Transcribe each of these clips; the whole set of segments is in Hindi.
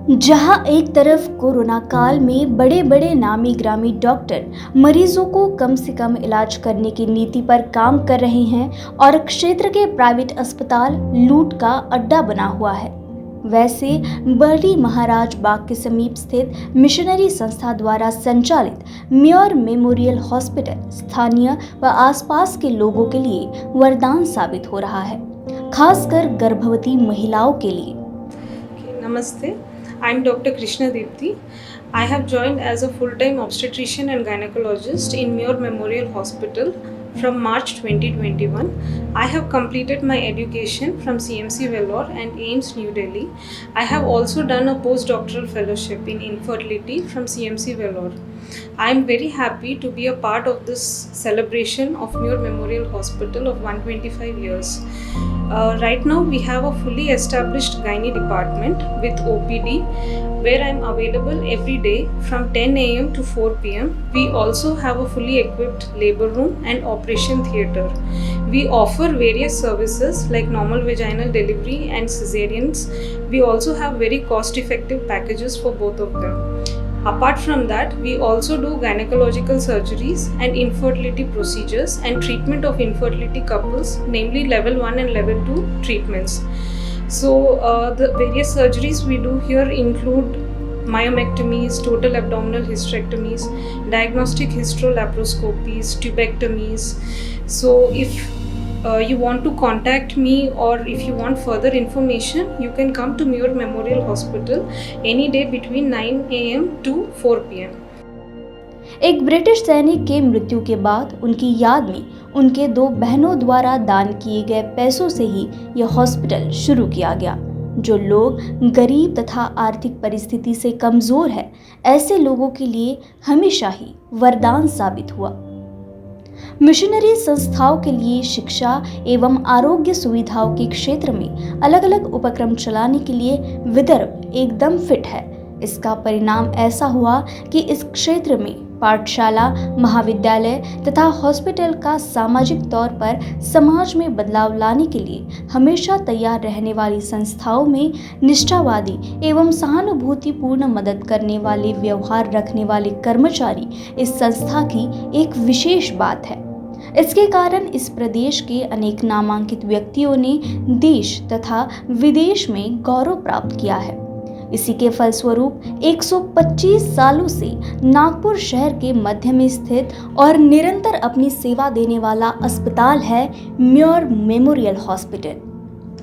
जहां एक तरफ कोरोना काल में बड़े बड़े नामी ग्रामी डॉक्टर मरीजों को कम से कम इलाज करने की नीति पर काम कर रहे हैं और क्षेत्र के प्राइवेट अस्पताल लूट का अड्डा बना हुआ है, वैसे बर्डी महाराज बाग के समीप स्थित मिशनरी संस्था द्वारा संचालित म्योर मेमोरियल हॉस्पिटल स्थानीय व आसपास के लोगों के लिए वरदान साबित हो रहा है, खासकर गर्भवती महिलाओं के लिए। Namaste. I'm Dr. Krishna Deepthi. I have joined as a full-time obstetrician and gynecologist in Muir Memorial Hospital from March 2021. I have completed my education from CMC Vellore and AIIMS New Delhi. I have also done a postdoctoral fellowship in infertility from CMC Vellore. I am very happy to be a part of this celebration of Muir Memorial Hospital of 125 years. Right now we have a fully established gynae department with OPD where I am available every day from 10 a.m. to 4 p.m. We also have a fully equipped labor room and operation theatre. We offer various services like normal vaginal delivery and cesareans. We also have very cost-effective packages for both of them. Apart from that, we also do gynecological surgeries and infertility procedures and treatment of infertility couples, namely level 1 and level 2 treatments. So the various surgeries we do here include myomectomies, total abdominal hysterectomies, diagnostic hysterolaparoscopies, tubectomies. So if you want to contact me or if you want further information, you can come to Muir Memorial Hospital any day between 9 a.m. to 4 p.m. एक ब्रिटिश सैनिक के मृत्यु के बाद उनकी याद में उनके 2 बहनों द्वारा दान किए गए पैसों से ही यह हॉस्पिटल शुरू किया गया। जो लोग गरीब तथा आर्थिक परिस्थिति से कमजोर है, ऐसे लोगों के लिए हमेशा ही वरदान साबित हुआ। मिशनरी संस्थाओं के लिए शिक्षा एवं आरोग्य सुविधाओं के क्षेत्र में अलग अलग उपक्रम चलाने के लिए विदर्भ एकदम फिट है। इसका परिणाम ऐसा हुआ कि इस क्षेत्र में पाठशाला, महाविद्यालय तथा हॉस्पिटल का सामाजिक तौर पर समाज में बदलाव लाने के लिए हमेशा तैयार रहने वाली संस्थाओं में निष्ठावादी एवं सहानुभूतिपूर्ण मदद करने वाले व्यवहार रखने वाले कर्मचारी इस संस्था की एक विशेष बात है। इसके कारण इस प्रदेश के अनेक नामांकित व्यक्तियों ने देश तथा विदेश में गौरव प्राप्त किया है। इसी के फलस्वरूप 125 सालों से नागपुर शहर के मध्य में स्थित और निरंतर अपनी सेवा देने वाला अस्पताल है more memorial hospital.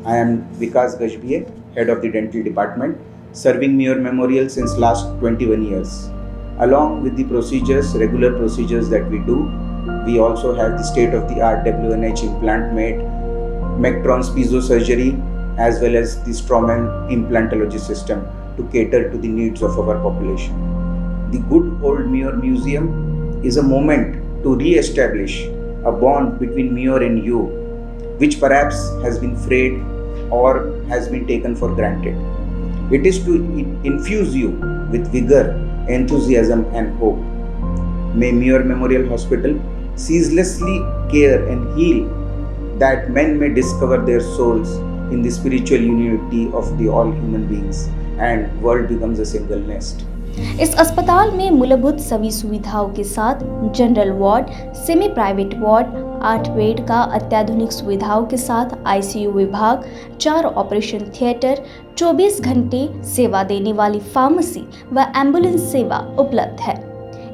I am Vikas Gajbie, head of the dental department, serving Muir Memorial since last 21 years. Along with the regular procedures that we do, we also have the state-of-the-art WNH implant made, Mectron's piezo surgery, as well as the Straumann implantology system to cater to the needs of our population. The good old Muir Museum is a moment to re-establish a bond between Muir and you, which perhaps has been frayed or has been taken for granted. It is to infuse you with vigor, enthusiasm and hope. May Muir Memorial Hospital ceaselessly care and heal that men may discover their souls in the spiritual unity of the all human beings and world becomes a single nest. इस अस्पताल में मूलभूत सभी सुविधाओं के साथ general ward, semi private ward, 8 bed का अत्याधुनिक सुविधाओं के साथ आईसीयू विभाग, 4 ऑपरेशन थिएटर, 24 घंटे सेवा देने वाली फार्मेसी व एम्बुलेंस सेवा उपलब्ध है।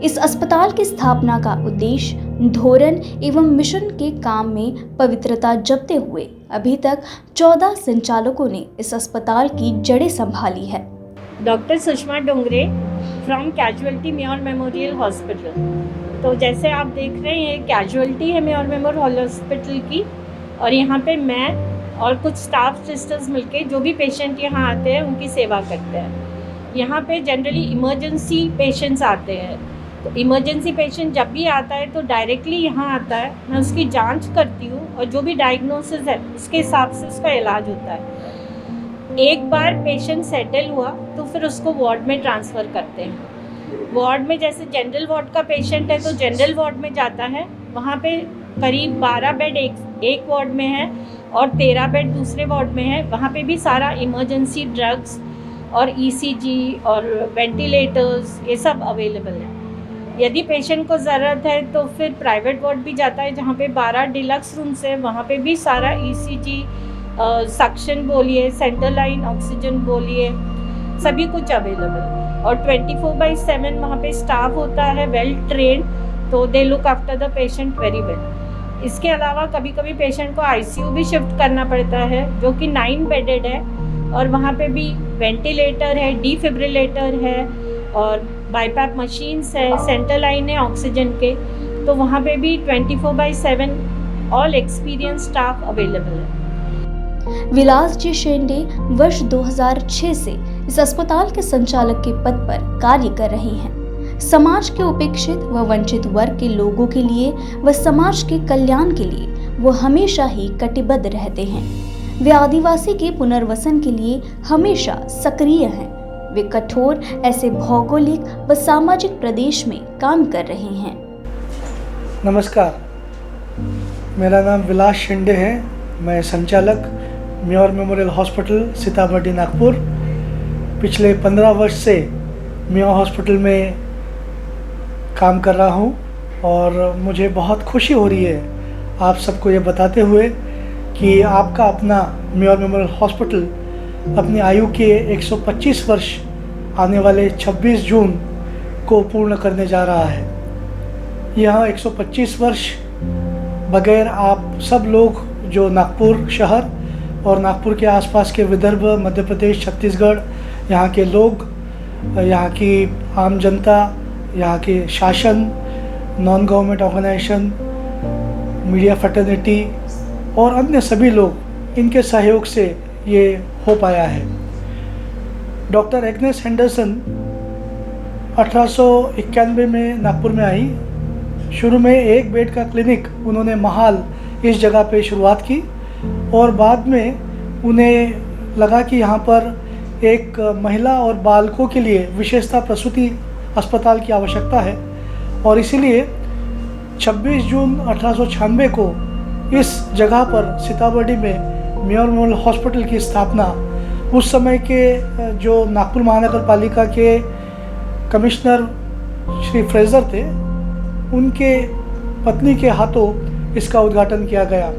इस अस्पताल की स्थापना का उद्देश्य धोरण एवं मिशन के काम में पवित्रता जपते हुए अभी तक 14 संचालकों ने इस अस्पताल की जड़ें संभाली है। Doctor Sushma Dongre from casualty more memorial hospital. तो जैसे आप देख रहे हैं, कैजुअलिटी है म्योर मेमोरियल हॉस्पिटल की, और यहाँ पे मैं और कुछ स्टाफ सिस्टर्स मिलके जो भी पेशेंट यहाँ आते हैं उनकी सेवा करते हैं। यहाँ पे जनरली इमरजेंसी पेशेंट्स आते हैं, तो इमरजेंसी पेशेंट जब भी आता है तो डायरेक्टली यहाँ आता है, मैं उसकी जांच करती हूँ और जो भी डायग्नोसिस है उसके हिसाब से उसका इलाज होता है। एक बार पेशेंट सेटल हुआ तो फिर उसको वार्ड में ट्रांसफ़र करते हैं। वार्ड में जैसे जनरल वार्ड का पेशेंट है तो जनरल वार्ड में जाता है, वहाँ पे करीब 12 बेड एक वार्ड में है और 13 बेड दूसरे वार्ड में है। वहाँ पे भी सारा इमरजेंसी ड्रग्स और ईसीजी और वेंटिलेटर्स ये सब अवेलेबल है। यदि पेशेंट को ज़रूरत है तो फिर प्राइवेट वार्ड भी जाता है, जहाँ पे 12 डिलक्स रूम्स है, वहाँ पे भी सारा ईसीजी, सक्शन बोलिए, सेंट्रल लाइन ऑक्सीजन बोलिए, सभी कुछ अवेलेबल। और 24/7 वहाँ पे स्टाफ होता है वेल ट्रेंड, तो they look after the patient very well. इसके अलावा कभी कभी पेशेंट को आईसीयू भी शिफ्ट करना पड़ता है, जो कि 9 बेडेड है, और वहाँ पे भी वेंटिलेटर है, डिफिब्रिलेटर है और बाईपैप मशीन्स है, सेंट्रल लाइन है ऑक्सीजन के, तो वहाँ पे भी 24/7 ऑल एक्सपीरियंस स्टाफ अवेलेबल है। विलास जी शेंडे वर्ष 2006 से इस अस्पताल के संचालक के पद पर कार्य कर रहे हैं। समाज के उपेक्षित व वंचित वर्ग के लोगों के लिए व समाज के कल्याण के लिए वो हमेशा ही कटिबद्ध रहते हैं। वे आदिवासी के पुनर्वसन के लिए हमेशा सक्रिय हैं। वे कठोर ऐसे भौगोलिक व सामाजिक प्रदेश में काम कर रहे हैं। नमस्कार, मेरा नाम विलास शेंडे है। मैं संचालक Muir memorial hospital Sitabuldi Nagpur पिछले 15 वर्ष से म्योर हॉस्पिटल में काम कर रहा हूँ और मुझे बहुत खुशी हो रही है आप सबको ये बताते हुए कि आपका अपना म्योर मेमोरियल हॉस्पिटल अपनी आयु के 125 वर्ष आने वाले 26 जून को पूर्ण करने जा रहा है। यह 125 वर्ष बगैर आप सब लोग जो नागपुर शहर और नागपुर के आसपास के विदर्भ, मध्य प्रदेश, छत्तीसगढ़, यहाँ के लोग, यहाँ की आम जनता, यहाँ के शासन, non government organization, media fraternity और अन्य सभी लोग, इनके सहयोग से ये हो पाया है। डॉक्टर एग्नेस हेंडरसन 1891 में नागपुर में आई। शुरू में एक बेड का क्लिनिक उन्होंने महाल इस जगह पे शुरुआत की और बाद में उन्हें लगा कि यहाँ पर एक महिला और बालकों के लिए विशेषता प्रसूति अस्पताल की आवश्यकता है और इसीलिए 26 जून 1896 को इस जगह पर सीताबर्डी में म्योर मेमोरियल हॉस्पिटल की स्थापना उस समय के जो नागपुर महानगर पालिका के कमिश्नर श्री फ्रेजर थे, उनके पत्नी के हाथों इसका उद्घाटन किया गया।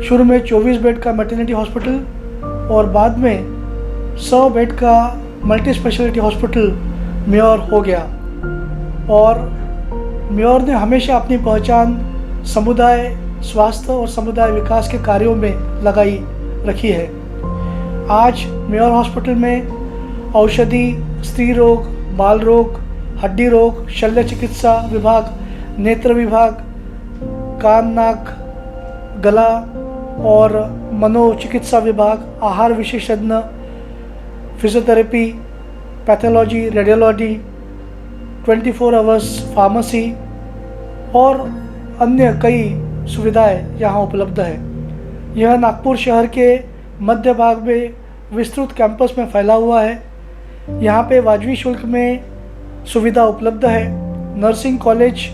शुरू में 24 बेड का मैटरनिटी हॉस्पिटल और बाद में 100 बेड का मल्टी स्पेशलिटी हॉस्पिटल म्योर हो गया और म्योर ने हमेशा अपनी पहचान समुदाय स्वास्थ्य और समुदाय विकास के कार्यों में लगाई रखी है। आज म्योर हॉस्पिटल में औषधि, स्त्री रोग, बाल रोग, हड्डी रोग, शल्य चिकित्सा विभाग, नेत्र विभाग, कान, नाक, गला और मनोचिकित्सा विभाग, आहार विशेषज्ञ, physiotherapy, pathology, radiology, 24 hours pharmacy और अन्य कई सुविधाएं यहाँ उपलब्ध है। यह नागपुर शहर के मध्य भाग में विस्तृत कैंपस में फैला हुआ है। यहाँ पे वाजबी शुल्क में सुविधा उपलब्ध है। नर्सिंग कॉलेज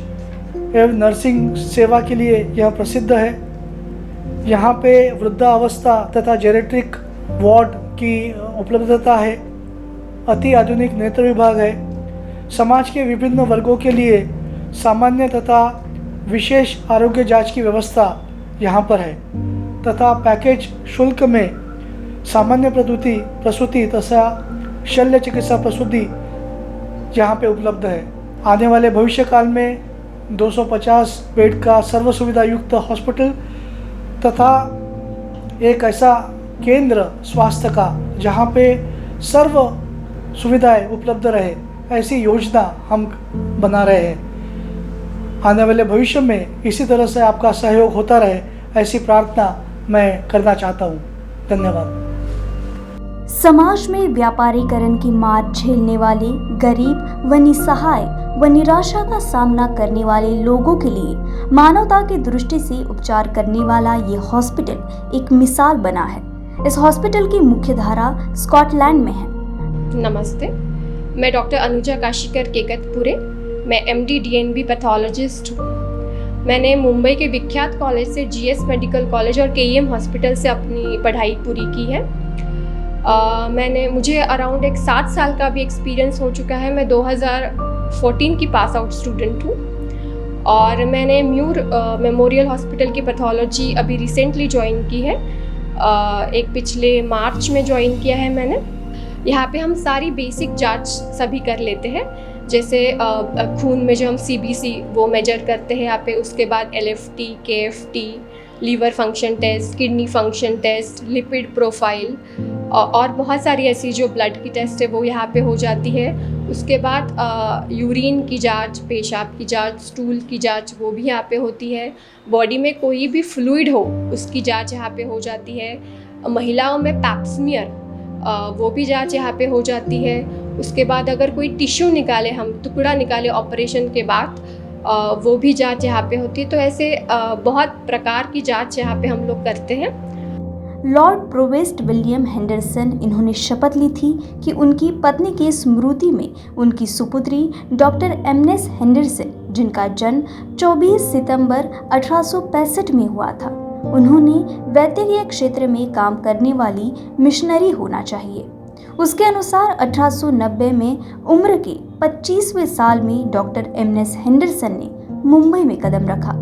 एवं नर्सिंग सेवा के लिए यह प्रसिद्ध है। यहाँ पे वृद्धावस्था तथा जेरेट्रिक वार्ड की उपलब्धता है। अति आधुनिक नेत्र विभाग है। समाज के विभिन्न वर्गों के लिए सामान्य तथा विशेष आरोग्य जांच की व्यवस्था यहाँ पर है तथा पैकेज शुल्क में सामान्य प्रसूति तथा शल्य चिकित्सा प्रसूति यहाँ पे उपलब्ध है। आने वाले भविष्य काल में 250 बेड का सर्व सुविधा युक्त हॉस्पिटल तथा एक ऐसा केंद्र स्वास्थ्य का जहाँ पे सर्व सुविधाएं उपलब्ध रहे, ऐसी योजना हम बना रहे हैं। आने वाले भविष्य में इसी तरह से आपका सहयोग होता रहे, ऐसी प्रार्थना मैं करना चाहता हूँ। धन्यवाद। समाज में व्यापारीकरण की मार झेलने वाले गरीब व निसहाय व निराशा का सामना करने वाले लोगों के लिए मानवता की दृष्टि से उपचार करने वाला ये हॉस्पिटल एक मिसाल बना है। इस हॉस्पिटल की मुख्य धारा स्कॉटलैंड में है। नमस्ते, मैं डॉक्टर अनुजा काशीकर केकतपुरे। मैं MD DNB पैथोलॉजिस्ट हूँ। मैंने मुंबई के विख्यात कॉलेज से GS मेडिकल कॉलेज और KEM हॉस्पिटल से अपनी पढ़ाई पूरी की है। मुझे अराउंड एक 7 साल का भी एक्सपीरियंस हो चुका है। मैं 2014 की पास आउट स्टूडेंट हूँ और मैंने म्यूर मेमोरियल हॉस्पिटल की पैथोलॉजी अभी रिसेंटली ज्वाइन की है। एक पिछले मार्च में ज्वाइन किया है मैंने। यहाँ पे हम सारी बेसिक जांच सभी कर लेते हैं, जैसे खून में जो हम CBC वो मेजर करते हैं यहाँ पे, उसके बाद LFT, KFT, liver function test, kidney function test, lipid profile और बहुत सारी ऐसी जो ब्लड की टेस्ट है वो यहाँ पे हो जाती है। उसके बाद यूरिन की जांच, पेशाब की जांच, स्टूल की जांच वो भी यहाँ पे होती है। बॉडी में कोई भी फ्लूइड हो उसकी जांच यहाँ पे हो जाती है। महिलाओं में पैप्समियर वो भी जांच यहाँ पे हो जाती है। उसके बाद अगर कोई टिश्यू निकाले, हम टुकड़ा निकाले ऑपरेशन के बाद, वो भी जांच यहाँ पे होती है। तो ऐसे बहुत प्रकार की जांच यहाँ पे हम लोग करते हैं। लॉर्ड प्रोवेस्ट विलियम हेंडरसन इन्होंने शपथ ली थी कि उनकी पत्नी की स्मृति में उनकी सुपुत्री डॉक्टर एमनेस हेंडरसन, जिनका जन्म 24 सितंबर 1865 में हुआ था, उन्होंने वैद्यकीय क्षेत्र में काम करने वाली मिशनरी होना चाहिए। उसके अनुसार 1890 में उम्र के 25वें साल में डॉक्टर एमनेस हेंडरसन ने मुंबई में कदम रखा।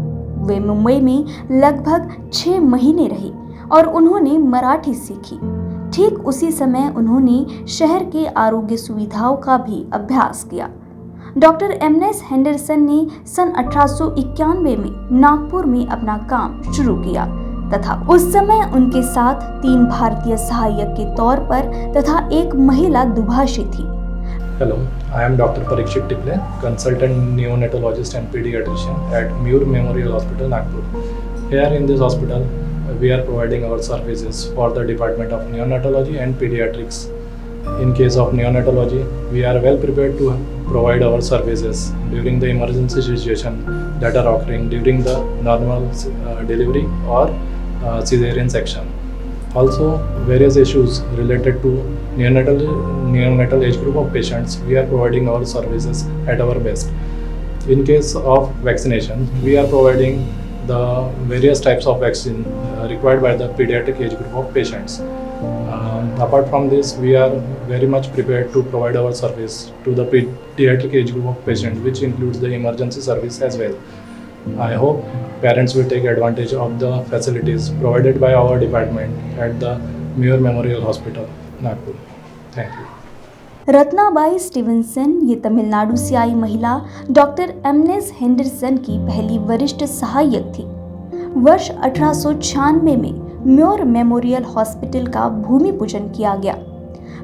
वे मुंबई में लगभग 6 महीने रहे और उन्होंने मराठी सीखी। ठीक उसी समय उन्होंने शहर के आरोग्य सुविधाओं का भी अभ्यास किया। डॉक्टर एमनेस हेंडरसन ने सन 1891 में नागपुर में अपना काम शुरू किया तथा उस समय उनके साथ 3 भारतीय सहायक के तौर पर तथा एक महिला दुभाषी थी। Hello, I am Dr. Parikshit Tiple, consultant neonatologist and pediatrician at Muir Memorial Hospital, Nagpur. Here in this hospital, we are providing our services for the Department of Neonatology and Pediatrics. In case of neonatology, we are well prepared to provide our services during the emergency situation that are occurring during the normal delivery or cesarean section. Also, various issues related to neonatal age group of patients, we are providing our services at our best. In case of vaccination, we are providing the various types of vaccine required by the pediatric age group of patients. Apart from this, we are very much prepared to provide our service to the pediatric age group of patients, which includes the emergency service as well. I hope parents will take advantage of the facilities provided by our department at the Muir Memorial Hospital, Nagpur. Thank you. Ratnabai Stevenson ये तमिलनाडु से आई महिला डॉक्टर एमनेस हेंडरसन की पहली वरिष्ठ सहायक थी। वर्ष 1896 में म्योर मेमोरियल हॉस्पिटल का भूमि पूजन किया गया।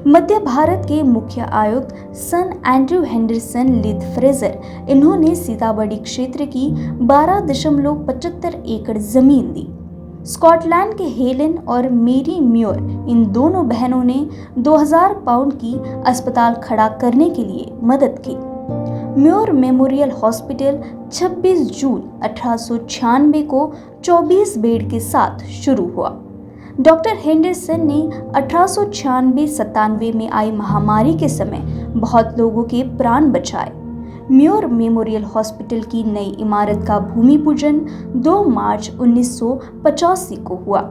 मध्य भारत के मुख्य आयुक्त सन एंड्रयू हेंडरसन लिद फ्रेजर इन्होंने सीताबड़ी क्षेत्र की 12.75 एकड़ जमीन दी। स्कॉटलैंड के हेलेन और मेरी म्योर इन दोनों बहनों ने 2000 पाउंड की अस्पताल खड़ा करने के लिए मदद की। म्योर मेमोरियल हॉस्पिटल 26 जून 1896 को 24 बेड के साथ शुरू हुआ। डॉक्टर हेंडरसन ने 1896-97 में आई महामारी के समय बहुत लोगों के प्राण बचाए। म्योर मेमोरियल हॉस्पिटल की नई इमारत का भूमि पूजन 2 मार्च 1985 को हुआ।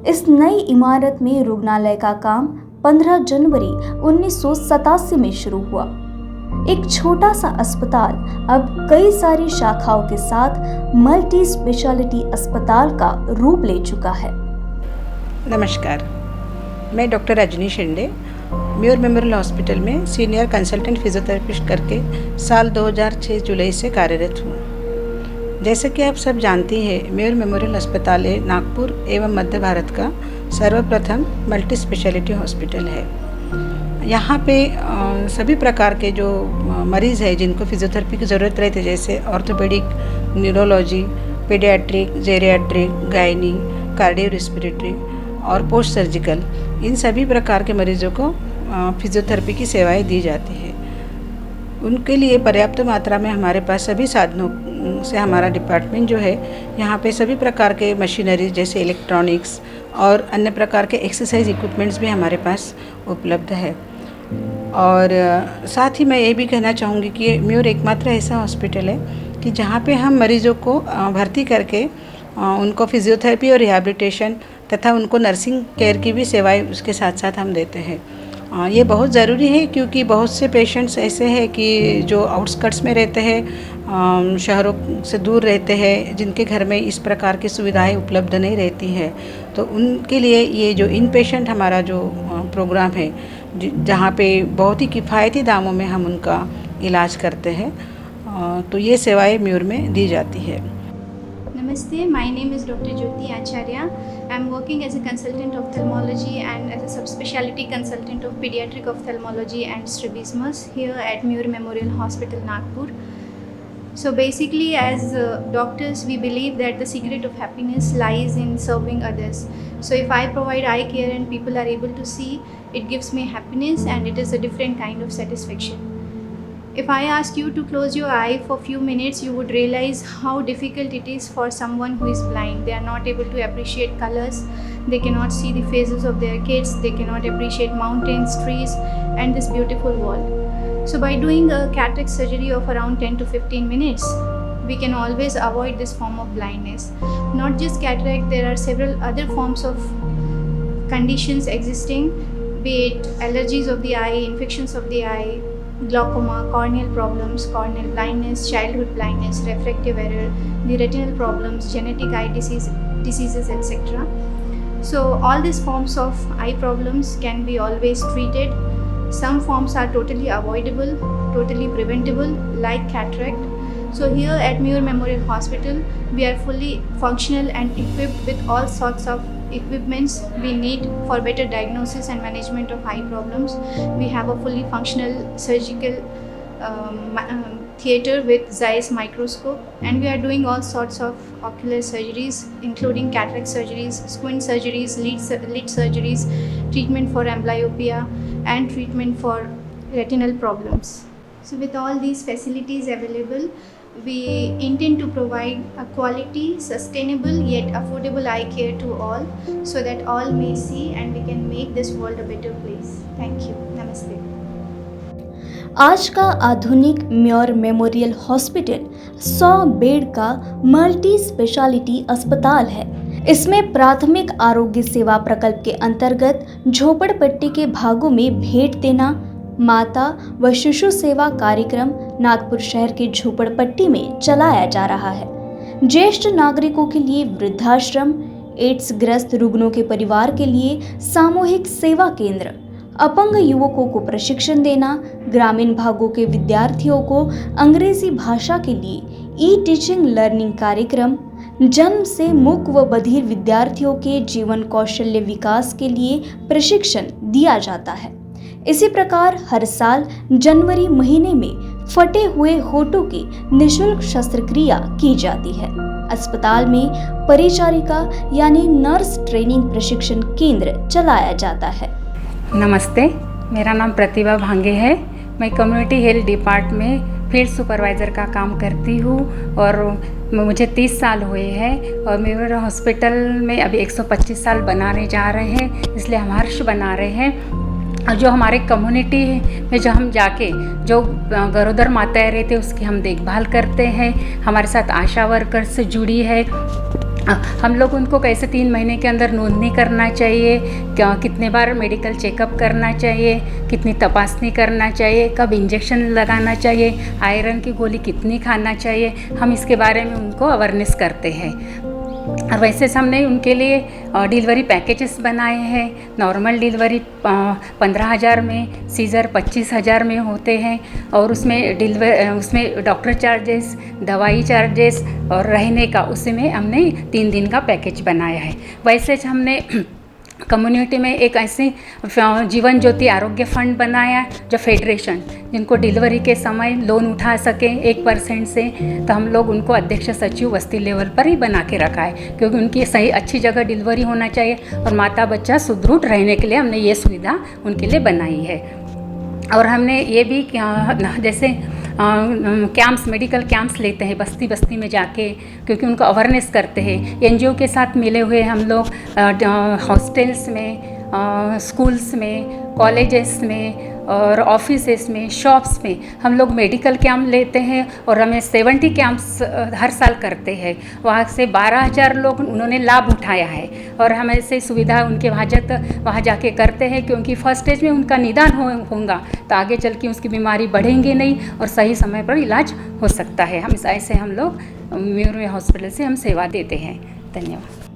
इस नई इमारत में रुग्णालय का काम 15 जनवरी 1987 में शुरू हुआ। एक छोटा सा अस्पताल अब कई सारी शाखाओं के साथ मल्टी स्पेशलिटी अस्पताल का रूप ले चुका है। नमस्कार, मैं doctor Rajni Shinde more memorial hospital में सीनियर कंसल्टेंट फिजियोथेरेपिस्ट करके साल 2006 जुलाई से कार्यरत हूँ। जैसे कि आप सब जानती हैं, म्योर मेमोरियल अस्पताल नागपुर एवं मध्य भारत का सर्वप्रथम मल्टी स्पेशलिटी हॉस्पिटल है। यहाँ पे सभी प्रकार के जो मरीज़ हैं जिनको फिजियोथेरेपी की ज़रूरत रहती है, जैसे orthopaedic, neurology, paediatric, geriatric, gynae, cardio respiratory और पोस्ट सर्जिकल, इन सभी प्रकार के मरीज़ों को फिजियोथेरेपी की सेवाएं दी जाती है। उनके लिए पर्याप्त मात्रा में हमारे पास सभी साधनों से हमारा डिपार्टमेंट जो है, यहाँ पे सभी प्रकार के मशीनरी जैसे इलेक्ट्रॉनिक्स और अन्य प्रकार के एक्सरसाइज इक्विपमेंट्स भी हमारे पास उपलब्ध है। और साथ ही मैं ये भी कहना चाहूँगी कि म्योर एकमात्र ऐसा हॉस्पिटल है कि जहाँ पे हम मरीज़ों को भर्ती करके उनको फिजियोथेरेपी और रिहैबिलिटेशन तथा उनको नर्सिंग केयर की भी सेवाएं उसके साथ साथ हम देते हैं। ये बहुत ज़रूरी है क्योंकि बहुत से पेशेंट्स ऐसे हैं कि जो आउटस्कर्ट्स में रहते हैं, शहरों से दूर रहते हैं, जिनके घर में इस प्रकार की सुविधाएं उपलब्ध नहीं रहती हैं। तो उनके लिए ये जो इन पेशेंट हमारा जो प्रोग्राम है, जहाँ पे बहुत ही किफ़ायती दामों में हम उनका इलाज करते हैं, तो ये सेवाएं म्यूर में दी जाती है। Namaste, my name is Dr. Jyoti Acharya. I am working as a consultant of ophthalmology and as a subspecialty consultant of pediatric ophthalmology and strabismus here at Muir Memorial Hospital, Nagpur. So basically, as doctors, we believe that the secret of happiness lies in serving others. So if I provide eye care and people are able to see, it gives me happiness and it is a different kind of satisfaction. If I ask you to close your eye for few minutes, you would realize how difficult it is for someone who is blind. They are not able to appreciate colors, they cannot see the faces of their kids, they cannot appreciate mountains, trees and this beautiful world. So by doing a cataract surgery of around 10 to 15 minutes, we can always avoid this form of blindness. Not just cataract, there are several other forms of conditions existing, be it allergies of the eye, infections of the eye, glaucoma, corneal problems, corneal blindness, childhood blindness, refractive error, the retinal problems, genetic eye diseases, etc. So all these forms of eye problems can be always treated. Some forms are totally avoidable, totally preventable, like cataract. So here at Muir Memorial Hospital, we are fully functional and equipped with all sorts of equipments we need for better diagnosis and management of eye problems. We have a fully functional surgical theater with Zeiss microscope, and we are doing all sorts of ocular surgeries including cataract surgeries, squint surgeries, lid surgeries, treatment for amblyopia and treatment for retinal problems. So with all these facilities available, we intend to provide a quality, sustainable yet affordable eye care to all, so that all may see and we can make this world a better place. Thank you. Namaste. आज का आधुनिक म्योर मेमोरियल हॉस्पिटल 100 बेड का मल्टी स्पेशलिटी अस्पताल है। इसमें प्राथमिक आरोग्य सेवा प्रकल्प के अंतर्गत झोपड़पट्टी के भागों में भेंट देना, माता व शिशु सेवा कार्यक्रम नागपुर शहर के झोपड़पट्टी में चलाया जा रहा है। ज्येष्ठ नागरिकों के लिए वृद्धाश्रम, एड्स ग्रस्त रुग्णों के परिवार के लिए सामूहिक सेवा केंद्र, अपंग युवकों को प्रशिक्षण देना, ग्रामीण भागों के विद्यार्थियों को अंग्रेजी भाषा के लिए ई टीचिंग लर्निंग कार्यक्रम, जन्म से मूक व बधिर विद्यार्थियों के जीवन कौशल्य विकास के लिए प्रशिक्षण दिया जाता है। इसी प्रकार हर साल जनवरी महीने में फटे हुए होठों की निःशुल्क शस्त्रक्रिया की जाती है। अस्पताल में परिचारिका यानी नर्स ट्रेनिंग प्रशिक्षण केंद्र चलाया जाता है। नमस्ते, मेरा नाम प्रतिभा भांगे है। मैं कम्युनिटी हेल्थ डिपार्ट में फील्ड सुपरवाइज़र का काम करती हूँ और मुझे 30 साल हुए हैं और मेरे हॉस्पिटल में अभी 125 साल बनाने जा रहे हैं, इसलिए हम हर्ष बना रहे हैं। और जो हमारे कम्युनिटी में जो हम जाके जो गरोदर माताएं रहती है उसकी हम देखभाल करते हैं। हमारे साथ आशा वर्कर से जुड़ी है। हम लोग उनको कैसे 3 महीने के अंदर नोंदनी करना चाहिए, कितने बार मेडिकल चेकअप करना चाहिए, कितनी तपासनी करना चाहिए, कब इंजेक्शन लगाना चाहिए, आयरन की गोली कितनी खाना चाहिए, हम इसके बारे में उनको अवेयरनेस करते हैं। और वैसे हमने उनके लिए डिलीवरी पैकेजेस बनाए हैं। नॉर्मल डिलीवरी 15,000 में, सीज़र 25,000 में होते हैं और उसमें डॉक्टर चार्जेस, दवाई चार्जेस और रहने का उसमें हमने 3 दिन का पैकेज बनाया है। वैसे हमने कम्युनिटी में एक ऐसे जीवन ज्योति आरोग्य फंड बनाया जो फेडरेशन जिनको डिलीवरी के समय लोन उठा सके 1% से, तो हम लोग उनको अध्यक्ष सचिव बस्ती लेवल पर ही बना के रखा है, क्योंकि उनकी सही अच्छी जगह डिलीवरी होना चाहिए और माता बच्चा सुदृढ़ रहने के लिए हमने ये सुविधा उनके लिए बनाई है। और हमने ये भी जैसे कैंप्स, मेडिकल कैंप्स लेते हैं बस्ती बस्ती में जाके, क्योंकि उनको अवेयरनेस करते हैं। एनजीओ के साथ मिले हुए हम लोग हॉस्टल्स में, स्कूल्स में, कॉलेजेस में और ऑफिसेस में, शॉप्स में हम लोग मेडिकल कैंप लेते हैं और हमें 70 कैंप्स हर साल करते हैं। वहाँ से 12,000 लोग उन्होंने लाभ उठाया है और हम ऐसे सुविधा उनके वहाँ जाके करते हैं, क्योंकि फर्स्ट स्टेज में उनका निदान होगा तो आगे चल के उसकी बीमारी बढ़ेंगे नहीं और सही समय पर इलाज हो सकता है। हम ऐसे हम लोग म्यूर हॉस्पिटल से हम सेवा देते हैं। धन्यवाद।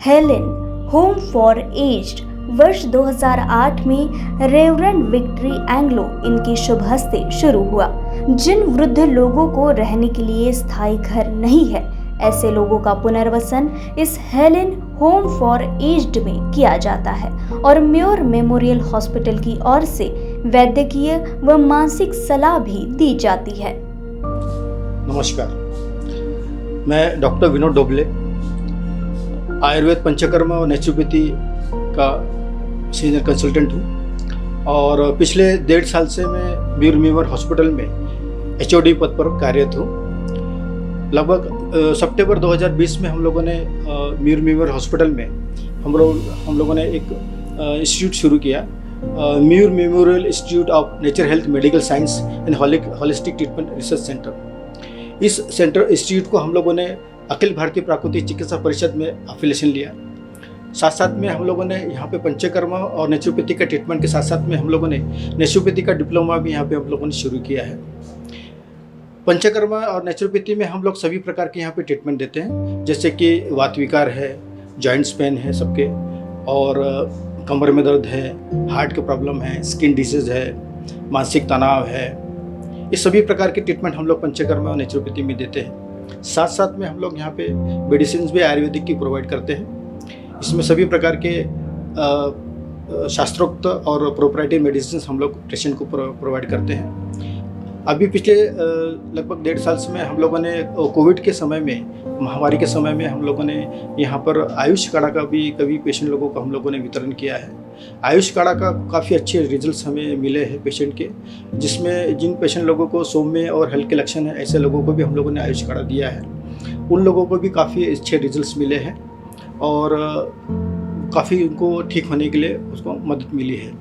हेलेन होम फॉर एज्ड वर्ष 2008 में रेवरेंड विक्ट्री एंग्लो इनके शुभ हस्ते शुरू हुआ। जिन वृद्ध लोगों को रहने के लिए स्थायी घर नहीं है, ऐसे लोगों का पुनर्वसन इस हेलेन होम फॉर एज्ड में किया जाता है और म्योर मेमोरियल हॉस्पिटल की ओर से वैद्यकीय व मानसिक सलाह भी दी जाती है। नमस्कार, मैं डॉक्टर विनोद डोबले, आयुर्वेद, पंचकर्म और नेचुरोपैथी का सीनियर कंसल्टेंट हूँ और पिछले 1.5 साल से मैं म्यूर मेमोरियल हॉस्पिटल में HOD पद पर कार्यरत हूँ। लगभग सितंबर 2020 में हम लोगों ने म्यूर मेमोरियल हॉस्पिटल में हम लोगों ने एक इंस्टीट्यूट शुरू किया, Muir memorial institute of nature health medical science and holistic treatment research centre. इस इंस्टीट्यूट को हम लोगों ने अखिल भारतीय प्राकृतिक चिकित्सा परिषद में एफिलिएशन लिया। साथ साथ में हम लोगों ने यहाँ पे पंचकर्म और नेचुरोपैथी का ट्रीटमेंट के साथ साथ में हम लोगों ने नेचुरोपैथी का डिप्लोमा भी यहाँ पे हम लोगों ने शुरू किया है। पंचकर्म और नेचुरोपैथी में हम लोग सभी प्रकार के यहाँ पे ट्रीटमेंट देते हैं, जैसे कि वात विकार है, जॉइंट्स पेन है सबके, और कमर में दर्द है, हार्ट के प्रॉब्लम है, स्किन डिसीज है, मानसिक तनाव है। ये सभी प्रकार के ट्रीटमेंट हम लोग पंचकर्म और नेचुरोपैथी में देते हैं। साथ साथ में हम लोग यहाँ पे मेडिसिन भी आयुर्वेदिक की प्रोवाइड करते हैं। इसमें सभी प्रकार के शास्त्रोक्त और प्रोप्राइटरी मेडिसिन हम लोग पेशेंट को प्रोवाइड करते हैं। अभी पिछले लगभग 1.5 साल से में हम लोगों ने कोविड के समय में, महामारी के समय में हम लोगों ने यहाँ पर आयुष काढ़ा का भी कभी पेशेंट लोगों को हम लोगों ने वितरण किया है। आयुष काढ़ा का काफ़ी अच्छे रिजल्ट्स हमें मिले हैं पेशेंट के, जिसमें जिन पेशेंट लोगों को सौम्य और हल्के लक्षण है, ऐसे लोगों को भी हम लोगों ने आयुष काढ़ा दिया है। उन लोगों को भी काफ़ी अच्छे रिजल्ट्स मिले हैं और काफ़ी उनको ठीक होने के लिए उसको मदद मिली है।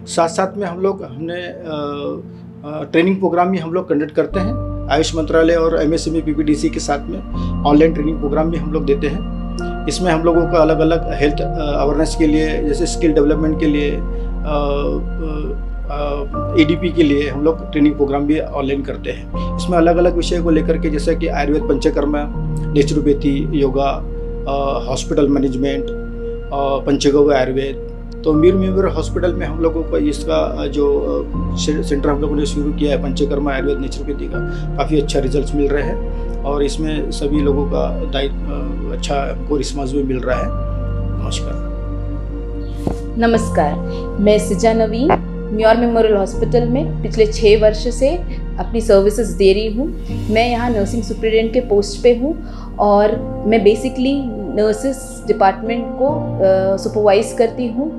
साथ साथ में हमने ट्रेनिंग प्रोग्राम भी हम लोग कंडक्ट करते हैं। आयुष मंत्रालय और MSME PPDC के साथ में ऑनलाइन ट्रेनिंग प्रोग्राम भी हम लोग देते हैं। इसमें हम लोगों को अलग अलग हेल्थ अवेयरनेस के लिए, जैसे स्किल डेवलपमेंट के लिए, EDP के लिए हम लोग ट्रेनिंग प्रोग्राम भी ऑनलाइन करते हैं। इसमें अलग अलग विषय को लेकर के, जैसे कि Ayurveda, Panchakarma, naturopathy, yoga, hospital management, Panchagavya Ayurveda. तो म्यूर मेमोरियल हॉस्पिटल में हम लोगों को इसका जो सेंटर हम लोगों ने शुरू किया है पंचकर्म, आयुर्वेद, नेचुरोपैथी का, काफ़ी अच्छा रिजल्ट्स मिल रहे हैं और इसमें सभी लोगों का अच्छा हमको रिस्पॉन्स भी मिल रहा है। नमस्कार, मैं सिजा नवीन म्योर मेमोरियल हॉस्पिटल में पिछले 6 वर्ष से अपनी सर्विसेज दे रही हूँ। मैं यहाँ नर्सिंग सुपरिटेंडेंट के पोस्ट पे हूँ और मैं बेसिकली नर्सिस डिपार्टमेंट को सुपरवाइज करती हूँ।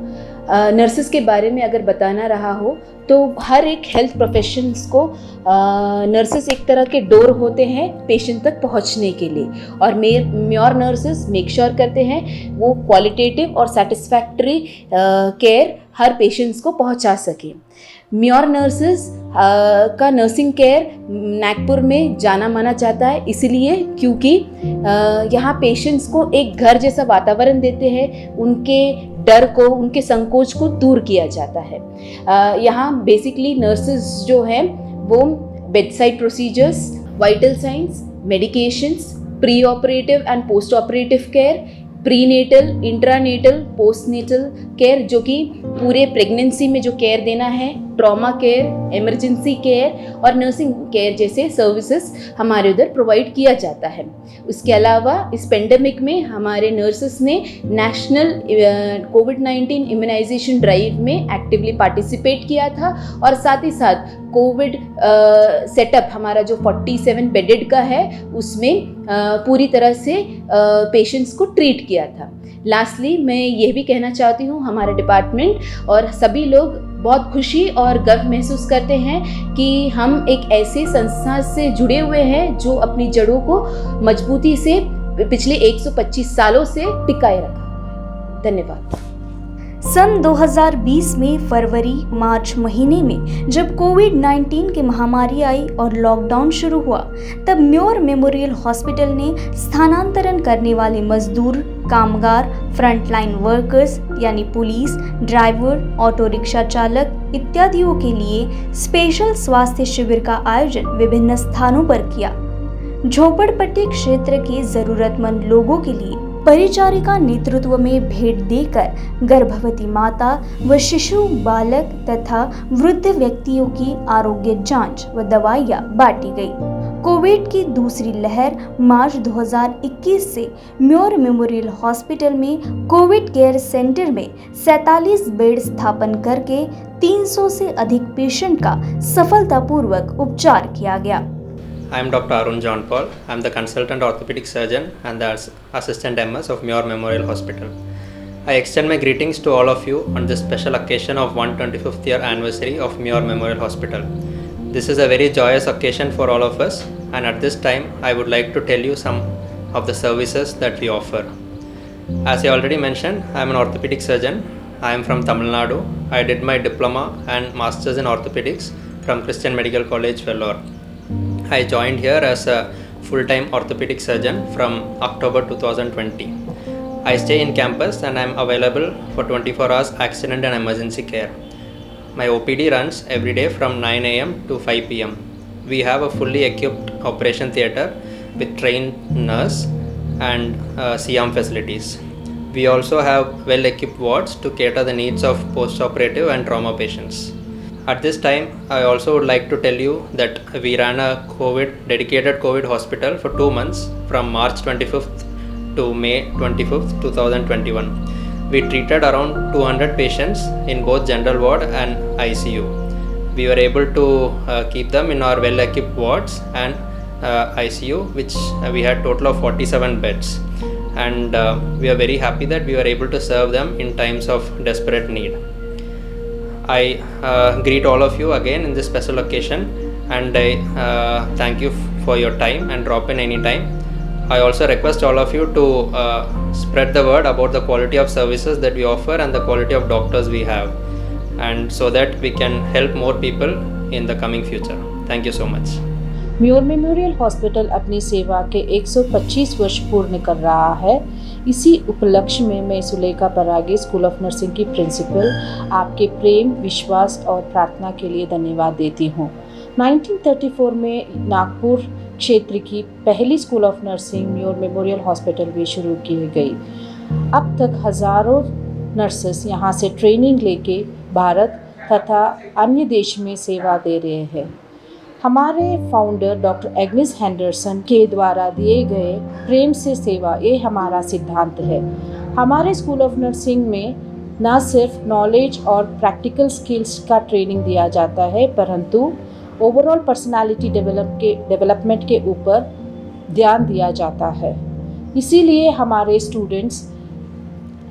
नर्सिस के बारे में अगर बताना रहा हो तो हर एक हेल्थ प्रोफेशंस को नर्सिस एक तरह के डोर होते हैं पेशेंट तक पहुंचने के लिए, और म्योर नर्सिस मेक श्योर करते हैं वो क्वालिटेटिव और सेटिस्फैक्टरी केयर हर पेशेंट्स को पहुंचा सके। म्योर नर्सिस का नर्सिंग केयर नागपुर में जाना माना जाता है, इसलिए क्योंकि यहाँ पेशेंट्स को एक घर जैसा वातावरण देते हैं, उनके डर को, उनके संकोच को दूर किया जाता है। यहाँ बेसिकली नर्सेज जो हैं वो bedside procedures, vital science, medications, pre operative and post operative care, prenatal, intranatal, postnatal care, जो कि पूरे प्रेगनेंसी में जो केयर देना है, ट्रॉमा केयर, इमरजेंसी केयर और नर्सिंग केयर जैसे सर्विसेज हमारे उधर प्रोवाइड किया जाता है। उसके अलावा इस पेंडेमिक में हमारे नर्सेस ने नेशनल कोविड-19 इम्यूनाइजेशन ड्राइव में एक्टिवली पार्टिसिपेट किया था और साथ ही साथ कोविड सेटअप हमारा जो 47 बेडेड का है उसमें पूरी तरह से पेशेंट्स को ट्रीट किया था। लास्टली मैं ये भी कहना चाहती हूँ, हमारे डिपार्टमेंट और सभी लोग बहुत खुशी और गर्व महसूस करते हैं कि हम एक ऐसे संस्था से जुड़े हुए हैं जो अपनी जड़ों को मजबूती से पिछले 125 सालों से टिकाए रखा। धन्यवाद। सन 2020 में फरवरी मार्च महीने में जब कोविड-19 की महामारी आई और लॉकडाउन शुरू हुआ, तब म्योर मेमोरियल हॉस्पिटल ने स्थानांतरण करने वाले मजदूर, कामगार, फ्रंटलाइन वर्कर्स यानी पुलिस, ड्राइवर, ऑटो रिक्शा चालक इत्यादियों के लिए स्पेशल स्वास्थ्य शिविर का आयोजन विभिन्न स्थानों पर किया। झोपड़पट्टी क्षेत्र के जरूरतमंद लोगों के लिए परिचारिका नेतृत्व में भेंट देकर गर्भवती माता व शिशु, बालक तथा वृद्ध व्यक्तियों की आरोग्य जांच व दवाइयां बांटी गई। कोविड की दूसरी लहर मार्च 2021 से म्योर मेमोरियल हॉस्पिटल में कोविड केयर सेंटर में 47 बेड स्थापन करके 300 से अधिक पेशेंट का सफलतापूर्वक उपचार किया गया। I am Dr. Arun John Paul. I am the consultant orthopedic surgeon and the assistant MS of Muir Memorial Hospital. I extend my greetings to all of you on this special occasion of 125th year anniversary of Muir Memorial Hospital. This is a very joyous occasion for all of us, and at this time I would like to tell you some of the services that we offer. As I already mentioned, I am an orthopedic surgeon. I am from Tamil Nadu. I did my diploma and masters in orthopedics from Christian Medical College, Vellore. I joined here as a full-time orthopedic surgeon from October 2020. I stay in campus and I am available for 24 hours accident and emergency care. My OPD runs every day from 9 a.m. to 5 p.m. We have a fully equipped operation theatre with trained nurse and CM facilities. We also have well-equipped wards to cater the needs of post-operative and trauma patients. At this time, I also would like to tell you that we ran a dedicated COVID hospital for 2 months from March 25th to May 25th, 2021. We treated around 200 patients in both general ward and ICU. We were able to keep them in our well-equipped wards and ICU, which we had total of 47 beds. And we are very happy that we were able to serve them in times of desperate need. I greet all of you again in this special occasion, and I thank you for your time and drop in any time. I also request all of you to spread the word about the quality of services that we offer and the quality of doctors we have, and so that we can help more people in the coming future. Thank you so much. More memorial hospital अपनी सेवा के 125 वर्ष पूर्ण कर रहा है। इसी उपलक्ष्य में मैं सुलेखा परागे स्कूल ऑफ नर्सिंग की प्रिंसिपल आपके प्रेम, विश्वास और प्रार्थना के लिए धन्यवाद देती हूँ। 1934 में नागपुर क्षेत्र की पहली school of nursing more memorial hospital भी शुरू की गई। अब तक हज़ारों नर्सेस यहाँ से ट्रेनिंग लेके भारत तथा अन्य देश में सेवा दे रहे हैं। हमारे फाउंडर डॉक्टर एग्नेस हेंडरसन के द्वारा दिए गए प्रेम से सेवा, ये हमारा सिद्धांत है। हमारे स्कूल ऑफ नर्सिंग में न सिर्फ नॉलेज और प्रैक्टिकल स्किल्स का ट्रेनिंग दिया जाता है, परंतु ओवरऑल पर्सनालिटी डेवलपमेंट के ऊपर ध्यान दिया जाता है। इसीलिए हमारे स्टूडेंट्स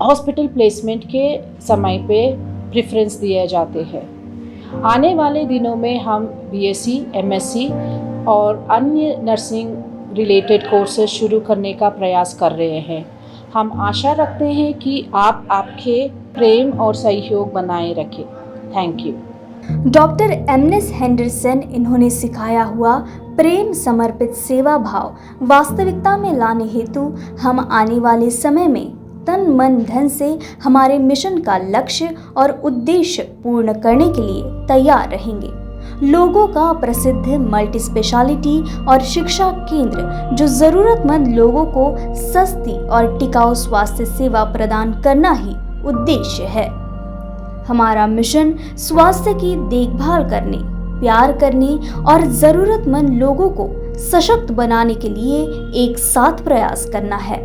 हॉस्पिटल प्लेसमेंट के समय पे प्रेफरेंस दिए जाते हैं। आने वाले दिनों में हम BSc, MSc और अन्य नर्सिंग रिलेटेड कोर्सेज शुरू करने का प्रयास कर रहे हैं। हम आशा रखते हैं कि आप आपके प्रेम और सहयोग बनाए रखें। Thank you. Doctor Agnes Henderson इन्होंने सिखाया हुआ प्रेम समर्पित सेवा भाव वास्तविकता में लाने हेतु हम आने वाले समय में तन मन धन से हमारे मिशन का लक्ष्य और उद्देश्य पूर्ण करने के लिए तैयार रहेंगे। लोगों का प्रसिद्ध मल्टी स्पेशलिटी और शिक्षा केंद्र जो ज़रूरतमंद लोगों को सस्ती और टिकाऊ स्वास्थ्य सेवा प्रदान करना ही उद्देश्य है। हमारा मिशन स्वास्थ्य की देखभाल करने, प्यार करने और ज़रूरतमंद लोगों को सशक्त बनाने के लिए एक साथ प्रयास करना है।